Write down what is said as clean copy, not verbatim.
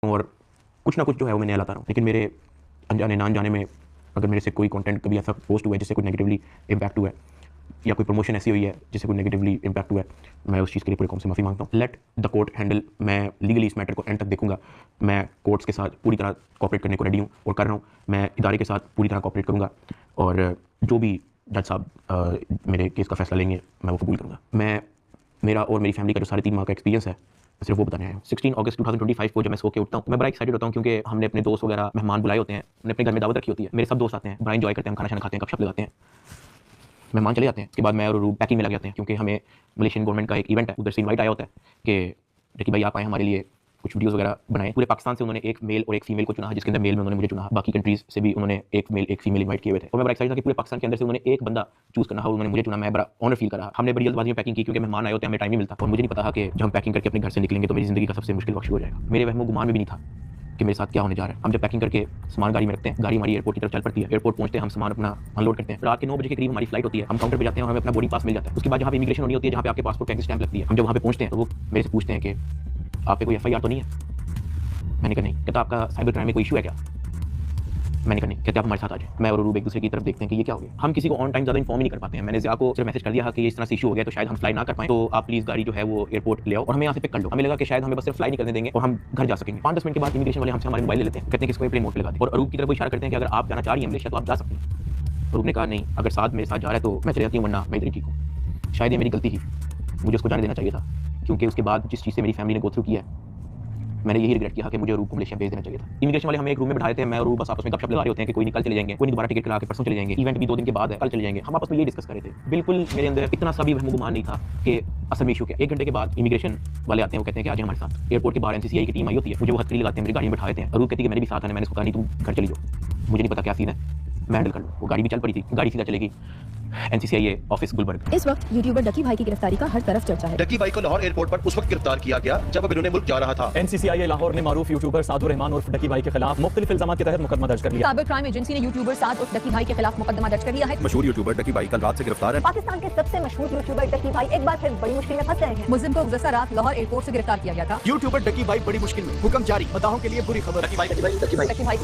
और कुछ ना कुछ जो है वो मैं नया लाता रहा हूँ। लेकिन मेरे अनजाने ना अनजाने में अगर मेरे से कोई कंटेंट कभी ऐसा पोस्ट हुआ है जिससे कोई नेगेटिवली इम्पैक्ट हुआ है या कोई प्रमोशन ऐसी हुई है जिससे कोई नेगेटिवली इम्पैक्ट हुआ है, मैं उस चीज़ के लिए पूरे कौम से माफ़ी मांगता हूँ। Let the court handle. मैं लीगली इस मैटर को एंड तक देखूंगा। मैं कोर्ट्स के साथ पूरी तरह कॉपरेट करने को रेडी हूँ और कर रहा हूँ। मैं इदारे के साथ पूरी तरह कॉपरेट करूँगा और जो भी जज साहब मेरे केस का फैसला लेंगे मैं वो कबूल करूँगा। मैं मेरा और मेरी फैमिली का जो 3.5 माह का एक्सपीरियंस है सिर्फ वो बताने आया हूँ। 16 अगस्त 2025 को जब मैं सो के उठता हूँ मैं बड़ा एक्साइटेड होता हूँ क्योंकि हमने अपने दोस्त वगैरह मेहमान बुलाए होते हैं, हमने अपने घर में दावत रखी होती है, मेरे सब दोस्त आते हैं, बड़ा एंजॉय करते हैं, हम खाना शाना खाते हैं, गपशप लगाते हैं, मेहमान चले जाते हैं। उसके बाद मैं और रूब पैकिंग में लग जाते हैं क्योंकि हमें मलेशियन गवर्नमेंट का एक इवेंट है, उधर से इनवाइट आया होता है कि डकी भाई आप आए हमारे लिए कुछ वीडियोस वगैरह बनाए। पूरे पाकिस्तान से उन्होंने एक मेल और एक फीमेल को चुना, जिसके अंदर मेल में उन्होंने मुझे चुना, बाकी कंट्रीज से भी उन्होंने एक मेल एक फीमेल इनवाइट किए हुए थे और मैं बड़ा एक्साइटेड था कि पूरे पाकिस्तान के अंदर से उन्होंने एक बंदा चूज करना हो, उन्होंने मुझे चुना, मैं बड़ा ऑनर फील कर रहा। हमने बड़ी जल्दबाजी में पैकिंग की क्योंकि मेहमान आए होते हैं, हमें टाइम नहीं मिलता और मुझे नहीं पता था कि जब हम पैकिंग करके अपने घर से निकलेंगे तो मेरी जिंदगी का सबसे मुश्किल वक्त शुरू हो जाएगा। मेरे वहमो गुमान में भी नहीं था कि मेरे साथ क्या होने जा रहा है। हम जब पैकिंग करके सामान गाड़ी में रखते हैं, गाड़ी हमारी एयरपोर्ट की तरफ चल पड़ती है, एयरपोर्ट पहुंचते हैं, हम सामान अपना अनलोड करते हैं, रात के 9 बजे के करीब हमारी फ्लाइट होती है, हम काउंटर पे जाते हैं और हमें अपना बोर्डिंग पास मिल जाता है। उसके बाद जहाँ पे इमिग्रेशन होनी होती है, जहाँ पे आपके पासपोर्ट का स्टैंप लगती है, हम जब वहाँ पे पहुंचते हैं तो वो मेरे से पूछते हैं कि आप पे कोई FIR तो नहीं है। मैंने कहा नहीं। कहता आपका साइबर क्राइम में कोई इशू है क्या? मैंने कहा नहीं। कहते आप हमारे साथ आ जाए। मैं और रूब एक दूसरे की तरफ देखते हैं कि ये क्या हो गया। हम किसी को ऑन टाइम ज़्यादा इन्फॉर्म ही नहीं कर पाते हैं। मैंने ज़िया को सिर्फ मैसेज कर दिया कि इस तरह से इशू हो गया तो शायद हम फ्लाई ना कर पाएं, तो आप प्लीज़ गाड़ी जो है वो एयरपोर्ट ले आओ और हमें यहाँ से पिक कर लो। हमें लगा कि शायद हमें बस सिर्फ फ्लाई नहीं करने देंगे और हम घर जा सकेंगे। 5-10 मिनट के बाद इमिग्रेशन वाले हमसे हमारे मोबाइल ले लेते हैं, कहते हैं कि इसको एयरप्लेन मोड पे लगा दे और रूब की तरफ वो इशारा करते हैं कि अगर आप जाना चाह रही हैं मलेशिया तो आप जा सकते हैं। रूब ने कहा नहीं, अगर साथ मेरे साथ जा रहा है तो मैं चले जाती हूँ, वरना मैं इधर ही ठीक हूँ। शायद ये मेरी गलती थी, मुझे उसको जाने देना चाहिए था क्योंकि उसके बाद जिस चीज़ से मेरी फैमिली ने गो थ्रू किया है मैंने यही रिग्रेट किया कि मुझे रूब को मलेशिया भेज देना चाहिए था। इमिग्रेशन वाले हमें एक रूम में बैठाए थे, मैं और रूब बस आपस में गपशप लगा रहे होते हैं कि कोई नहीं कल चले जाएंगे, कोई नहीं दोबारा टिकट करा के परसों चले जाएंगे, इवेंट भी 2 दिन के बाद है, कल चले जाएंगे। हम आपस में ये डिस्कस कर रहे थे। बिल्कुल मेरे अंदर इतना सा भी वहम गुमान नहीं था कि असल में इशू क्या। 1 घंटे के बाद इमिग्रेशन वाले आते हैं, वो कहते हैं कि आ जाए हमारे साथ। एयरपोर्ट के बाहर NCCI की टीम आई होती है, मुझे वो हथकड़ी लगाते हैं, मेरी गाड़ी में बैठाते हैं। रूब कहती है कि मैंने भी साथ आना। मैंने उसको कहा नहीं तुम घर चली जाओ, मुझे नहीं पता क्या सीन है, मैं हैंडल कर लूँ। वो गाड़ी भी चल पड़ी थी, गाड़ी सीधा चलेगी NCCI ऑफिस गुलबर्ग। इस वक्त यूट्यूबर डकी भाई की गिरफ्तारी का हर तरफ चर्चा है। डकी भाई को लाहौर एयरपोर्ट पर उस वक्त गिरफ्तार किया गया जब बिरूने मुल्क जा रहा था। NCCI लाहौर ने मारूफ यूट्यूबर सादुर रहमान उर्फ डकी भाई के खिलाफ मुख्तलिफ इल्जामात के तहत मुकदमा दर्ज कर लिया। साइबर क्राइम एजेंसी ने यूट्यूबर साद उर्फ डकी भाई के खिलाफ मुकदमा दर्ज कर लिया है। मशहूर यूट्यूबर डकी भाई कल रात से गिरफ्तार है। पाकिस्तान के सबसे मशहूर यूट्यूबर डकी भाई एक बार फिर बड़ी मुश्किल में फंस गए हैं। मुल्जिम को गुज़श्ता रात लाहौर एयरपोर्ट से गिरफ्तार किया गया था। यूट्यूबर डकी भाई बड़ी मुश्किल में, हुक्म जारी, मदाहों के लिए बुरी खबर। डकी भाई